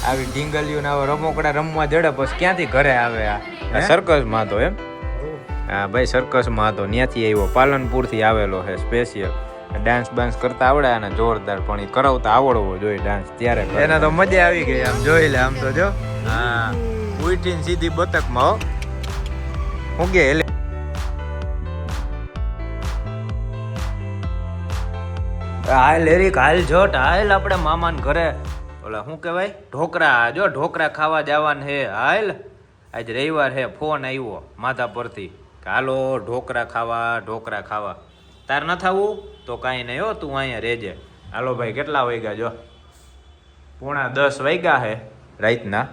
આવી ઢીંગલીઓ ને આવા રમકડા રમવા જડે પછી ક્યાંથી ઘરે આવે આ સર્કસ માં તો એમ હા ભાઈ સર્કસ માં તો ત્યાંથી આવ્યો પાલનપુર થી આવેલો છે સ્પેશિયલ ડાન્સ બાન્સ કરતા આવડે અને જોરદાર પણ એ કરાવતા આવડવો જોઈએ ડાન્સ ત્યારે એને તો મજા આવી ગઈ આમ જોઈ લે આમ તો જો હા ઉઠીને સીધી બતકમાં હો હું કે હાલ એરિક હાલ જોટ હાલ આપણે મામાને ઘરે ઓલા શું કહેવાય ઢોકરા જો ઢોકરા ખાવા જવાનું હે હાલ આજ રવિવાર હે ફોન આવ્યો માથા પરથી કે હાલો ઢોકરા ખાવા તાર ન થવું તો કાંઈ નહીં હો તું અહીંયા રહેજે હાલો ભાઈ કેટલા વાગ્યા જો 9:45 વાગ્યા હે રાતના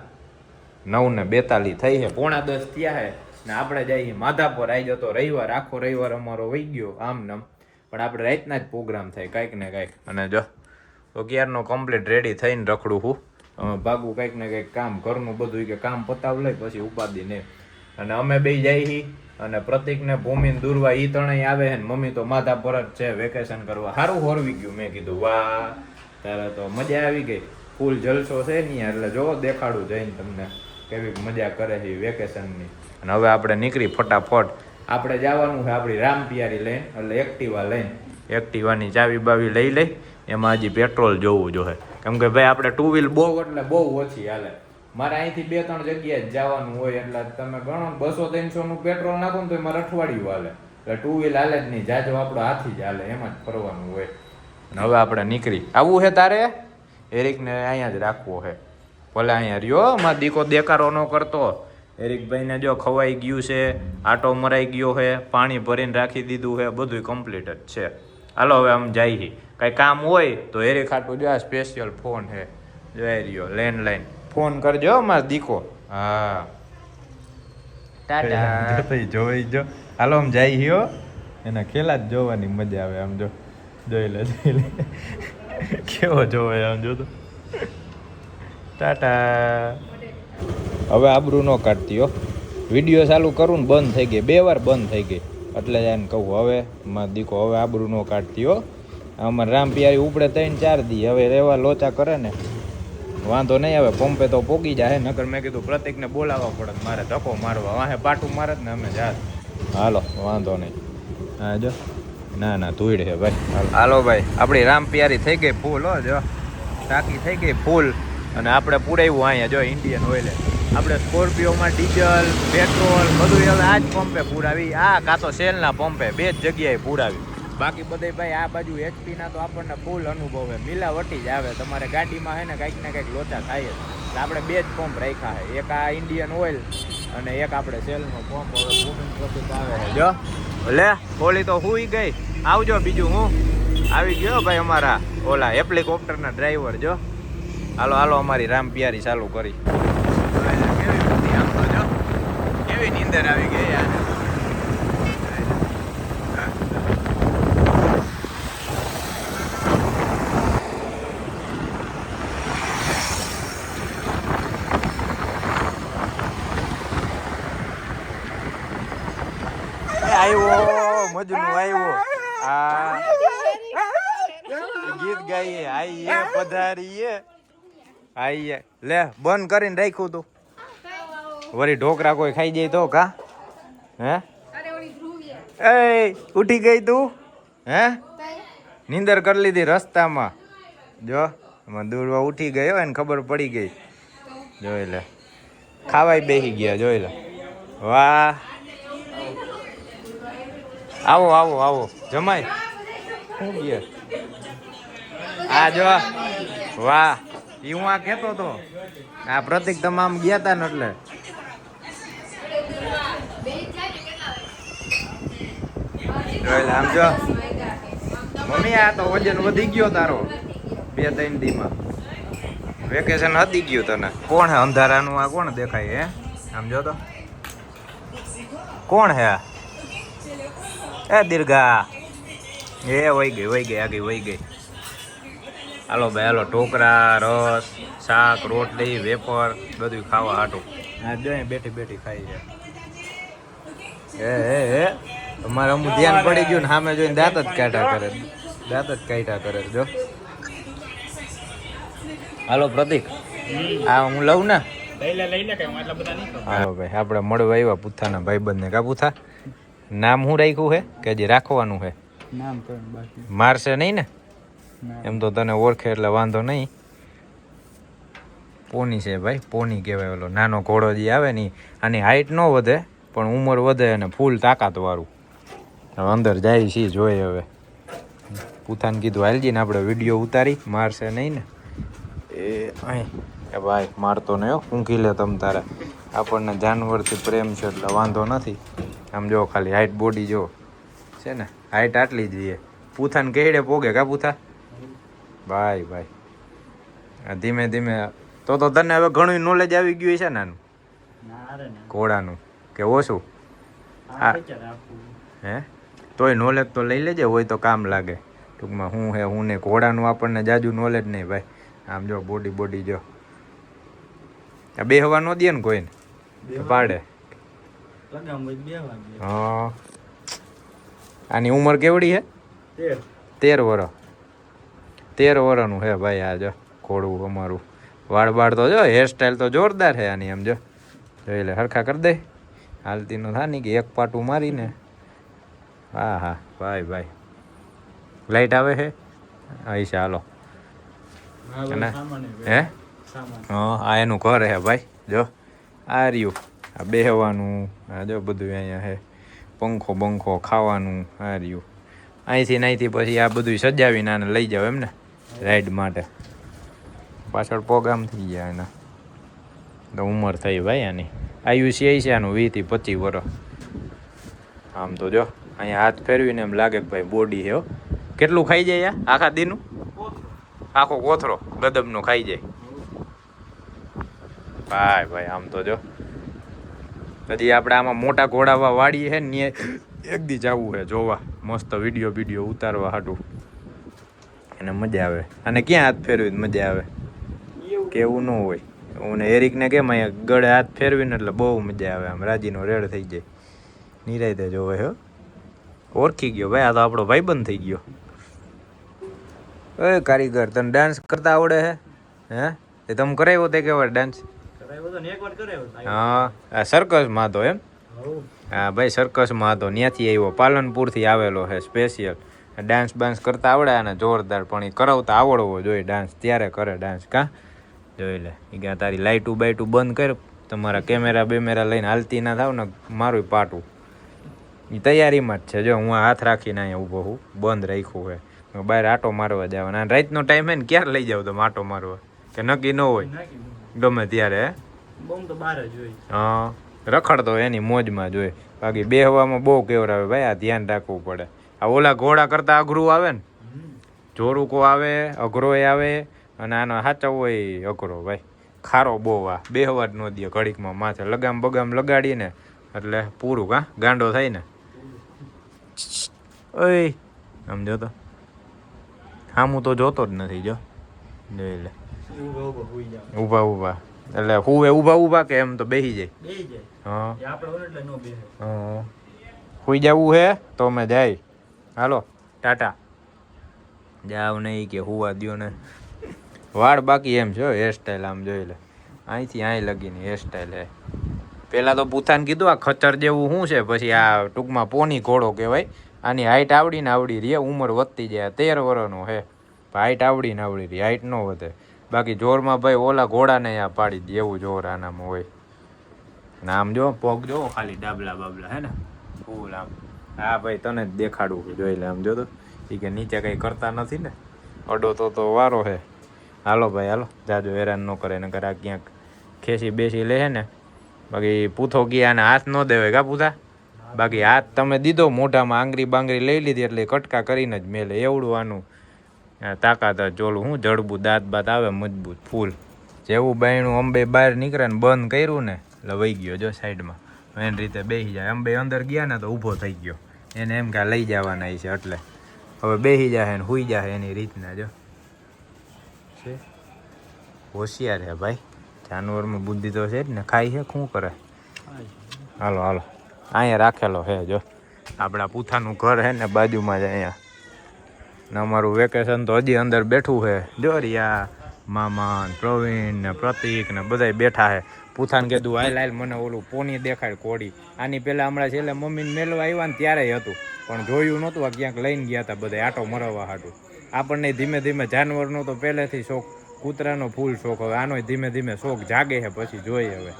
9:42 થઈ છે 9:45 થયા હે ને આપણે જઈએ માધાપર આવી જતો રવિવાર આખો રવિવાર અમારો વહી ગયો આમ નામ પણ આપણે રાતના જ પ્રોગ્રામ થાય કાંઈક ને કાંઈક અને જો તો ક્યારનો કમ્પ્લીટ રેડી થઈને રખડું હું ભાગું કંઈક ને કંઈક કામ ઘરનું બધું કે કામ પતાવ લઈ પછી ઉપાધિ ને અને અમે બે જઈ અને પ્રતિકને ભૂમિને દૂરવા ઈ ત્રણેય આવે છે ને મમ્મી તો માથા પર જ છે વેકેશન કરવા સારું હોરવી ગયું મેં કીધું વાહ તારે તો મજા આવી ગઈ ફૂલ જલસો છે ને એટલે જો દેખાડું જઈને તમને કેવી મજા કરે છે વેકેશનની અને હવે આપણે નીકળી ફટાફટ આપણે જવાનું છે આપણી રામપિયારી લઈને એટલે એક્ટિવા લઈને એક્ટિવાની ચાવી બાવી લઈ એમાં હજી પેટ્રોલ જોવું જોઈએ કેમ કે ભાઈ આપણે 2 વ્હીલ બહુ એટલે બહુ ઓછી હાલે મારે અહીંથી 2-3 જગ્યાએ જ જવાનું હોય એટલે તમે ગણો 200-300 નું પેટ્રોલ નાખો ને તો એમાં અઠવાડિયું હાલે એટલે 2 વ્હીલ હાલે જ નહીં જાજો આપણો હાથી જ હાલે એમાં જ ફરવાનું હોય અને હવે આપણે નીકળી આવવું છે તારે એરિકને અહીંયા જ રાખવો છે ભલે અહીંયા રહ્યો મારો દીકો દેકારો ન કરતો એરિકભાઈને જો ખવાઈ ગયું છે આટો મરાઈ ગયો છે પાણી ભરીને રાખી દીધું છે બધું કમ્પ્લીટ જ છે હાલો હવે આમ જઈએ કાંઈ કામ હોય તો એરિક ખાટું જો આ સ્પેશિયલ ફોન છે જોઈ રહ્યો લેન્ડલાઇન ફોન કરજો મારો દીકો હા ટાટા જોઈ જો હાલો આમ જઈ હો એના ખેલા જ જોવાની મજા આવે આમ જો જોઈ લે કેવો જોવે આમ જો તો ટાટા હવે આબરૂ ન કાઢતી હો વિડીયો ચાલુ કરું ને બંધ થઈ ગઈ 2 વાર બંધ થઈ ગઈ એટલે જ એને કહું હવે મારો દીકો હવે આબરૂ ન કાઢતી હો અમારે રામપિયારી ઉપડે 3-4 દી હવે રેવા લોચા કરે ને વાંધો નહીં આવે પંપે તો પોગી જાય નકર મેં કીધું પ્રતિકને બોલાવવા પડે મારે ધક્કો મારવા વાહે પાટું મારે જ ને અમે જાત હાલો વાંધો નહીં હા જો ના ધૂળ છે ભાઈ હાલો ભાઈ આપણી રામપિયારી થઈ ગઈ ફૂલ હો જો ટાંકી થઈ ગઈ ફૂલ અને આપણે પૂરાવ્યું અહીંયા જો ઇન્ડિયન ઓઇલે આપણે સ્કોર્પિયોમાં ડીઝલ પેટ્રોલ બધું હવે આ જ પંપે પૂરાવી આ કાં તો સેલના પંપે 2 જ જગ્યાએ પૂરાવી બાકી બધે ભાઈ આ બાજુ HP ના તો આપણને ફૂલ અનુભવે મિલાવટી જ આવે તમારે ગાડીમાં હે ને કંઈક ને કંઈક લોચા થાય જ એટલે આપણે 2 જ પંપ રાખ્યા છે એક આ ઇન્ડિયન ઓઇલ અને એક આપણે સેલનો પંપ હવે ભૂમિ પ્રતિક આવે છે જો લે ઓલી તો હુઈ ગઈ આવજો બીજું હું આવી ગયો ભાઈ અમારા ઓલા હેલિકોપ્ટરના ડ્રાઈવર જો હાલો અમારી રામપિયારી ચાલુ કરી કેવી નીંદર આવી ગઈ યાર આવ્યો મજનુ આવ્યો આ ગીત ગાઈએ આઈએ પધારીએ આઈએ લે બંધ કરીને રાખ્યું તું વળી ઢોકરા કોઈ ખાઈ જાય તો કા હે એ ઉઠી ગઈ તું હે નીંદર કરી લીધી રસ્તામાં જો દૂરવા ઉઠી ગયો એને ખબર પડી ગઈ જોઈ લે ખાવાય બેસી ગયા જોઈ લે વાહ આવો જમાય શું ગયા આ જો વાહ ઈ હું આ કહેતો તો આ પ્રતિક તમામ ગયા તા ને એટલે આમ જો મમ્મી આ તો વજન વધી ગયો તારો 2-3 દીમાં વેકેશન હતી ગયું તને કોણ હે અંધારાનું આ કોણ દેખાય હે આમ જો તો કોણ હે આ એ દીર્ઘા એ વહી ગઈ આગી વહી ગઈ હાલો ભાઈ હાલો ઢોકરા રસ શાક રોટલી વેફર બધું ખાવા હાટું આ જો બેઠી ખાઈ જાય એ તમારે અમુક ધ્યાન પડી ગયું ને સામે જોઈને દાંત જ કાઢ્યા કરે જો હાલો પ્રતિક આ હું લઉં ને લઈને કઈ આટલા બધા નહીં ખાવ. હા ભાઈ આપણે મળવા આવ્યા પૂથાના ભાઈબંધને કા પૂથા નામ શું રાખ્યું છે કે હજી રાખવાનું છે નામ તો બાકી મારશે નહીં ને એમ તો તને ઓળખે એટલે વાંધો નહીં પોની છે ભાઈ પોની કહેવાય ઓલો નાનો ઘોડો જે આવે ને આની હાઈટ ન વધે પણ ઉંમર વધે અને ફૂલ તાકાતવાળું હવે અંદર જાય છે જોઈએ હવે પૂથાને કીધું હાલજીને આપણે વિડીયો ઉતારી મારશે નહીં ને એ અહીં કે ભાઈ મારતો નહીં હો ઊંઘી લે તમ તારે આપણને જાનવરથી પ્રેમ છે એટલે વાંધો નથી આમ જો ખાલી હાઈટ બોડી જો છે ને હાઈટ આટલી જ જોઈએ પૂથાને કેડે પોગે કા પૂથા ભાઈ ભાઈ આ ધીમે ધીમે તો તને હવે ઘણું નોલેજ આવી ગયું છે નાનું ઘોડાનું કે ઓછું હે તોય નોલેજ તો લઈ લેજે હોય તો કામ લાગે ટૂંકમાં હું હે હું ને ઘોડાનું આપણને જાજુ નોલેજ નહીં ભાઈ આમ જો બોડી જો આ બે હવા ન દે ને કોઈને પાડે હા આની ઉંમર કેવડી હે 13 વર્ષ 13 વર્ષનું હે ભાઈ આ જો ઘોડું અમારું વાળ તો જો હેરસ્ટાઈલ તો જોરદાર છે આની આમ જો જોઈ લે હરખા કરી દે હાલતી નો થા કે એક પાટું મારીને હા હા ભાઈ લાઈટ આવે છે અહીં છે હાલો હે હા આ એનું ઘર હે ભાઈ જો આ રહ્યું આ બેહવાનું આ જો બધું અહીંયા હે પંખો ખાવાનું આ રહ્યું અહીંથી પછી આ બધું સજાવીને આને લઈ જાવ એમ ને રાઈડ માટે પાછળ પ્રોગ્રામ થઈ ગયા એના તો ઉંમર થઈ ભાઈ આની આયુષ્ય છે આનું 20 થી 25 વર્ષ આમ તો જો અહીંયા હાથ ફેરવીને એમ લાગે કે ભાઈ બોડી છે કેટલું ખાઈ જાય આખા દીનું આખો કોથરો ગદબનો ખાઈ જાય ભાઈ આમ તો જો કદી આપણે આમાં મોટા ઘોડાવા વાડીએ છે ને એક દી જવું છે જોવા મસ્ત વિડીયો ઉતારવા હાટું એને મજા આવે અને ક્યાં હાથ ફેરવી મજા આવે કેવું ન હોય હું એરિકને કેમ અહીંયા ગળે હાથ ફેરવીને એટલે બહુ મજા આવે આમ રાજીનો રેડ થઈ જાય નિરાયતે જોવે હો ઓળખી ગયો ભાઈ આ તો આપણો ભાઈબંધ થઈ ગયો એ કારીગર તને ડાન્સ કરતા આવડે હે એ તમે કરાવ્યો તે કેવા ડાન્સ હા આ સર્કસમાં હતો એમ હા ભાઈ સર્કસમાં હતો ત્યાંથી આવ્યો પાલનપુરથી આવેલો છે સ્પેશિયલ ડાન્સ કરતા આવડે અને જોરદાર પણ એ કરાવતા આવડવો જોઈએ ડાન્સ ત્યારે કરે ડાન્સ કા જોઈ લે એ કે તારી લાઇટું બાઇટું બંધ કર તમારા કેમેરા લઈને હાલતી ના થાવ ને મારું પાટું એ તૈયારીમાં જ છે જો હું હાથ રાખીને અહીંયા ઊભો હું બંધ રાખ્યું છે બહાર આટો મારવા જવાના અને રાતનો ટાઈમ હે ને ક્યારે લઈ જાવ તમે આટો મારવા કે નક્કી ન હોય ગમે ત્યારે હા રખડતો એની મોજમાં જોઈએ બાકી બેહવામાં બહુ કેવરાવે ભાઈ આ ધ્યાન રાખવું પડે આ ઓલા ઘોડા કરતા અઘરું આવે ને જોરુકો આવે અઘરોય આવે અને આનો સાચવવો હોય અઘરો ભાઈ ખારો બહુ આ બેહવા જ ન દે ઘડીકમાં માથે લગામ બગામ લગાડીને એટલે પૂરું કા ગાંડો થાય ને ઓય સમજો તો હું તો જોતો જ નથી જો જોઈ લે ઊભા એટલે હુવે ઊભા કે એમ તો બેસી જાય હા હુઈ જવું હે તો મેં જાય હાલો ટાટા જાવ નહીં કે હુવા દ્યો ને વાળ બાકી એમ છે હેરસ્ટાઈલ આમ જોઈ લે અહીંથી અહીં લગીની હેરસ્ટાઈલ હે પહેલાં તો પૂથાને કીધું આ ખચ્ચર જેવું શું છે પછી આ ટૂંકમાં પોની ઘોડો કહેવાય આની હાઈટ આવડી રહી ઉંમર વધતી જાય 13 વર્ષનો હે હાઈટ આવડી રહી હાઈટ ન વધે બાકી જોરમાં ભાઈ ઓલા ઘોડાને આ પાડી દે એવું જોર આનામાં હોય ને આમ જો પગ જો ખાલી ડાબલા બાબલા હે ને ફૂલ આમ હા ભાઈ તને જ દેખાડવું જોઈ લે આમ જો તો એ કે નીચે કંઈ કરતા નથી ને અડો તો વારો હે હાલો ભાઈ હાલો જાજો હેરાન ન કરે ને કરે ક્યાંક ખેંચી બેસી લે હે ને બાકી પૂથો ગયા ને હાથ ન દેવાય કા પૂથા બાકી હાથ તમે દીધો મોઢામાં આંગળી બાંગરી લઈ લીધી એટલે કટકા કરીને જ મેલે એવડું આનું તાકાત જ ચોલું હું જડબું દાંત બાત આવે મજબૂત ફૂલ જેવું બાયણું અંબે બહાર નીકળે ને બંધ કર્યું ને એટલે વહી ગયો જો સાઈડમાં એની રીતે બેસી જાય અંબે અંદર ગયા ને તો ઊભો થઈ ગયો એને એમ કે લઈ જવાના છે એટલે હવે બેસી જાય ને હુઈ જાય એની રીતના જો છે હોશિયાર હે ભાઈ જાનવરમાં બુદ્ધિ તો છે જ ને ખાઈ છે શું કરે હાલો અહીંયા રાખેલો હે જો આપણા પૂથાનું ઘર હે ને બાજુમાં જ અહીંયા ને અમારું વેકેશન તો હજી અંદર બેઠું છે જો રિયા મામા ને પ્રવીણ ને પ્રતિક ને બધાય બેઠા હે. પૂથાને કીધું હાલ હાલ મને ઓલું પોની દેખાડ કોડી. આની પહેલા હમણાં છેલ્લે મમ્મીને મેલવા આવ્યા ને ત્યારે હતું, પણ જોયું નહોતું. આ ક્યાંક લઈને ગયા હતા બધા આટો મરવા હાટું. આપણને ધીમે ધીમે જાનવરનો તો પહેલેથી શોખ, કૂતરાનો ફૂલ શોખ. હવે આનો ધીમે ધીમે શોખ જાગે છે, પછી જોઈએ હવે.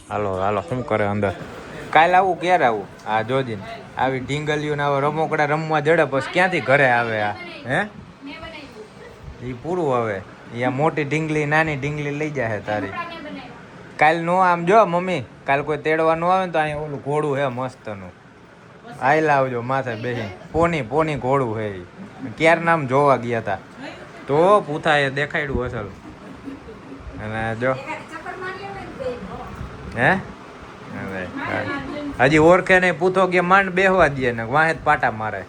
હાલો હાલો શું કરે અંદર. કાલે આવું ક્યારે આવું? આ જોજીને આવી ઢીંગલીઓ ને આવા રમોકડા રમવા જડે પછી ક્યાંથી ઘરે આવે આ? હે એ પૂરું હવે. અહીંયા મોટી ઢીંગલી નાની ઢીંગલી લઈ જાય તારી. કાલ નો આમ જો મમ્મી, કાલ કોઈ તેડવા ન આવે ને તો અહીંયા ઓલું ઘોડું હે મસ્તનું. આઈ લાવજો માથે બેસી. પોની ઘોડું હે. ક્યાર નામ જોવા ગયા હતા તો પૂથાએ દેખાડ્યું અસલ. અને જો હે હજી ઓળખે નહીં. પૂથો કે માંડ બેહવા દે ને વાહે પાટા મારે.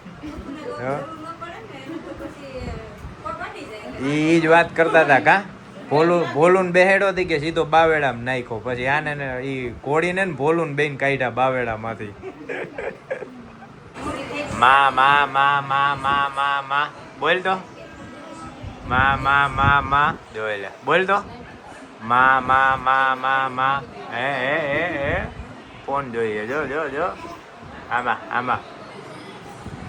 ઈ જ વાત કરતા હતા કા. ભોલું બેહેડો હતી કે સીધો બાવેડામાં નાખ્યો. પછી આને ને ઈ ઘોડીને ને ભોલું બેન કાઢ્યા બાવેડામાંથી. માં માં માં માં માં માં માં બોલ તો. માં માં માં માં જોઈ લે. બોલ તો. માં માં માં માં માં હે ફોન જોઈએ. જો જો જો આમાં આમાં.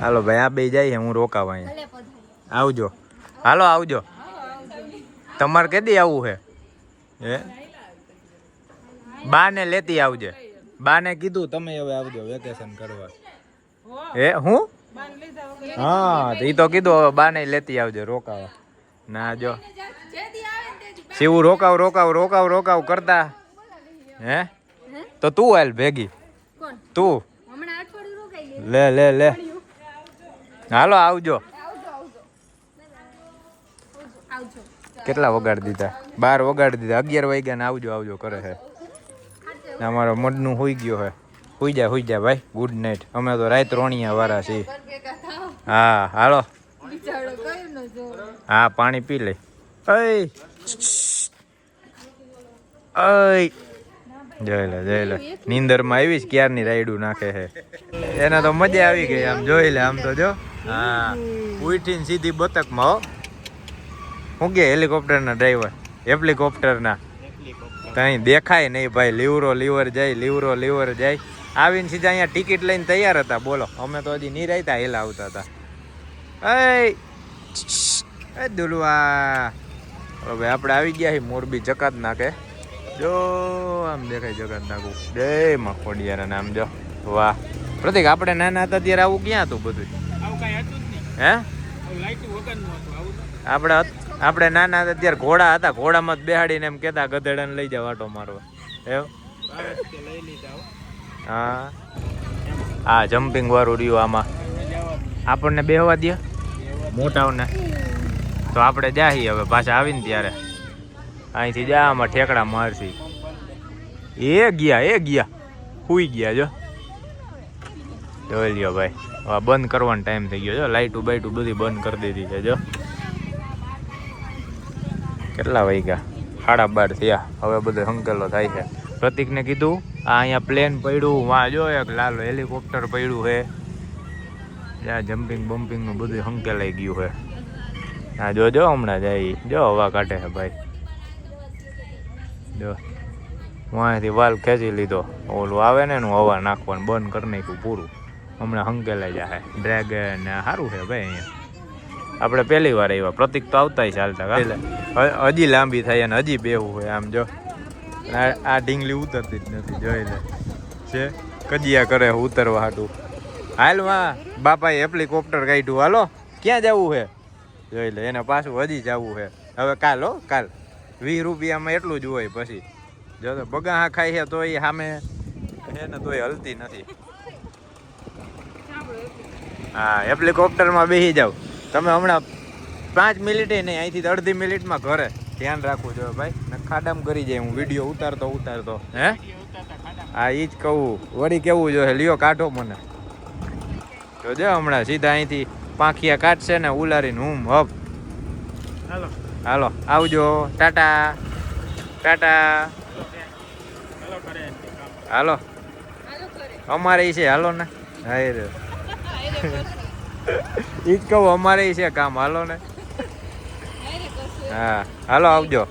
હાલો ભાઈ આ બે જાય હું રોકાવા અહીંયા. આવજો. હાલો આવજો. તમારે કેદી આવવું હે? હે બાને લેતી આવજે. બાને કીધું તમે હવે આવજો વેકેશન કરવા. હે હું? હા એ તો કીધું હવે બાને લેતી આવજો રોકાવા. ના જો શિવ રોકાવ કરતા. હે તો તું હાલ ભેગી. તું લે હાલો આવજો. કેટલા વગાડી દીધા? 12 વગાડી દીધા. 11 વાગ્યા ને આવજો કરે છે. અમારો મડનું હુઈ ગયો હે. હુઈ જા ભાઈ. Good night. અમે તો રાત રોણિયા વાળા છીએ. હા હાલો. હા પાણી પી લે. જોઈ લે નીંદરમાં આવીશ ક્યારની રાયડું નાખે છે. એને તો મજા આવી ગઈ. આમ જોઈ લે. આમ તો જો. હા ઉઠીને સીધી બતકમાં હો. શું કે હેલિકોપ્ટરના ડ્રાઈવર? હેલિકોપ્ટરના કઈ દેખાય નહીં ભાઈ. લીવર જાય. આવીને સીધા અહીંયા ટિકિટ લઈને તૈયાર હતા. બોલો અમે તો હજી નિરાયતા હેલા આવતા હતા. એ દુલવા હવે આપણે આવી ગયા છીએ મોરબી જકાત નાકે. જો આમ દેખાય જકાત નાકું. જય માં ખોડિયાર નામ જો. વાહ પ્રતિક આપણે નાના હતા ત્યારે આવું ક્યાં હતું બધું? હે આપણે નાના હતા ત્યારે ઘોડા હતા. ઘોડામાં જ બેહાડીને એમ કેતા ગધેડાને લઈ જાવ આટો મારવા. એમ હા જમ્પિંગ વાળું રહ્યું. આમાં આપણને બેહવા દે મોટાઓને તો આપણે જાહી. હવે પાછા આવીને ત્યારે અહીંથી જા આમાં ઠેકડા મારશી. એ ગયા હુઈ ગયા જો. જોઈ લ્યો ભાઈ. હવે બંધ કરવાનો ટાઈમ થઈ ગયો. જો લાઈટું બાઈટું બધી બંધ કરી દીધી છે. જો કેટલા વાગ્યા? 12:30 થયા. હવે બધો હંકેલો થાય છે. પ્રતિકને કીધું આ અહીંયા પ્લેન પડ્યું. વાં જો એક લાલ હેલિકોપ્ટર પડ્યું છે. ત્યાં જમ્પિંગ બમ્પિંગનું બધું હંકેલાઈ ગયું છે. હા જો હમણાં જાય. જો હવા કાઢે છે ભાઈ. જો વાંથી વાલ ખેંચી લીધો. ઓલું આવે ને એનું હવા નાખવાનું બંધ કરી નાખ્યું પૂરું. હમણાં હંકેલાઈ જાય. ડ્રેગન ને સારું છે ભાઈ. અહીંયા આપણે પહેલી વાર આવ્યા. પ્રતિક તો આવતા ચાલતા. હજી લાંબી થાય અને હજી બેવું હોય. આમ જો આ ઢીંગલી ઉતરતી જ નથી. જોઈ લે છે કજિયા કરે ઉતરવા હાટું. હાલ વાં બાપાએ હેલિકોપ્ટર કાઢ્યું. હાલો ક્યાં જવું છે? જોઈ લે એને પાછું હજી જવું છે. હવે કાલ 20 રૂપિયામાં એટલું જ હોય. પછી જો તો બગાહા ખાઈ છે તો એ સામે છે ને તોય હલતી નથી. હા હેલિકોપ્ટરમાં બેસી જાવ તમે. હમણાં 5 મિનિટે નહીં, અહીંથી અડધી મિનિટમાં ઘરે. ધ્યાન રાખવું જોઈએ ભાઈ. ને ખાડામાં કરી જાય. હું વિડીયો ઉતારતો હે. હા એ જ કહું. વળી કેવું જોઈએ લ્યો કાઢો મને. જોજો હમણાં સીધા અહીંથી પાંખિયા કાઢશે ને ઉલારીને હું હપ. હાલો આવજો. ટાટા. હાલો અમારે છે. હાલો ને. હા રે ઈ જ કહું અમારે છે કામ. હાલો ને. હા હાલો આવજો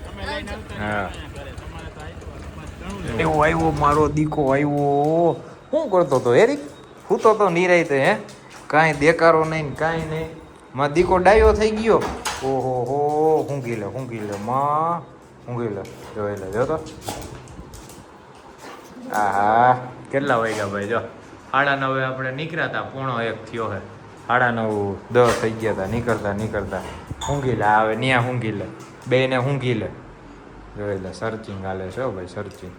તમે લઈને આવતા હા. રહ્યા ઘરે. તમારે તો આવ્યું. એવો આવ્યો મારો દીકો આવ્યો શું કરતો તો હેરી સૂતો તો નિરાયતે હે કાંઈ દેકારો નહીં ને કાંઈ નહીં માં દીકો ડાયો થઈ ગયો ઓહો હો ઊંઘી લે માં ઊંઘી લે જો તો આહા કેટલા વાગ્યા ભાઈ જો 9:30 આપણે નીકળ્યા હતા 9:45 થયો હે 9:30 10 થઈ ગયા હતા નીકળતા ઊંઘી લે આવે ન્યા ઊંઘી લે બેને ઊંઘી લે જોઈ લે સર્ચિંગ હાલે છે હો ભાઈ સર્ચિંગ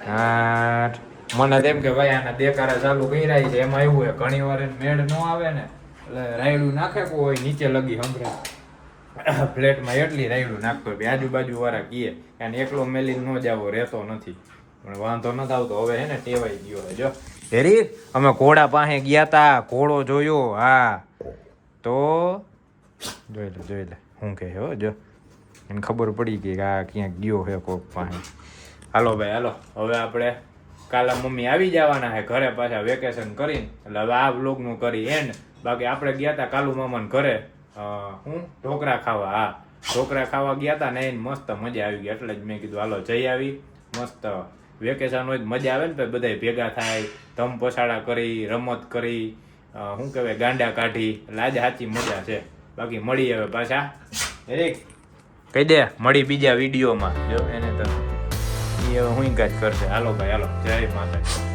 હા મને તેમ કે ભાઈ આના દેકારા ચાલુ કર્યા છે એમાં એવું હોય ઘણી વાર એને મેળ ન આવે ને એટલે રાયડું નાખે કોઈ હોય નીચે લગી હંભરા ફ્લેટમાં એટલી રાયડું નાખતો હોય આજુબાજુ વાળા કીએ એને એકલો મેલીને ન જાવો રહેતો નથી પણ વાંધો નથી આવતો હવે હે ને ટેવાઈ ગયો હે જો હેરી અમે ઘોડા પાસે ગયા તા ઘોડો જોયો હા તો જોઈ લે હું કહે હો જો એને ખબર પડી ગઈ કે આ ક્યાંક ગયો છે કોક પાસે હાલો ભાઈ હાલો હવે આપણે કાલે મમ્મી આવી જવાના છે ઘરે પાછા વેકેશન કરીને એટલે હવે આ વ્લોગનું કરી એન્ડ બાકી આપણે ગયા હતા કાલુ મામાને ઘરે હું ઢોકળા ખાવા હા ઢોકળા ખાવા ગયા હતા ને એને મસ્ત મજા આવી ગઈ એટલે જ મેં કીધું હાલો જઈ આવી મસ્ત વેકેશન હોય મજા આવે ને તો બધા ભેગા થાય ધમ પછાડા કરી રમત કરી શું કહેવાય ગાંડા કાઢી એટલે આજે સાચી મજા છે બાકી મળી હવે પાછા હેરી કહી દે મળી બીજા વિડીયોમાં જો એને તો એ હવે હું જ કરશે હાલો ભાઈ હાલો જય માતા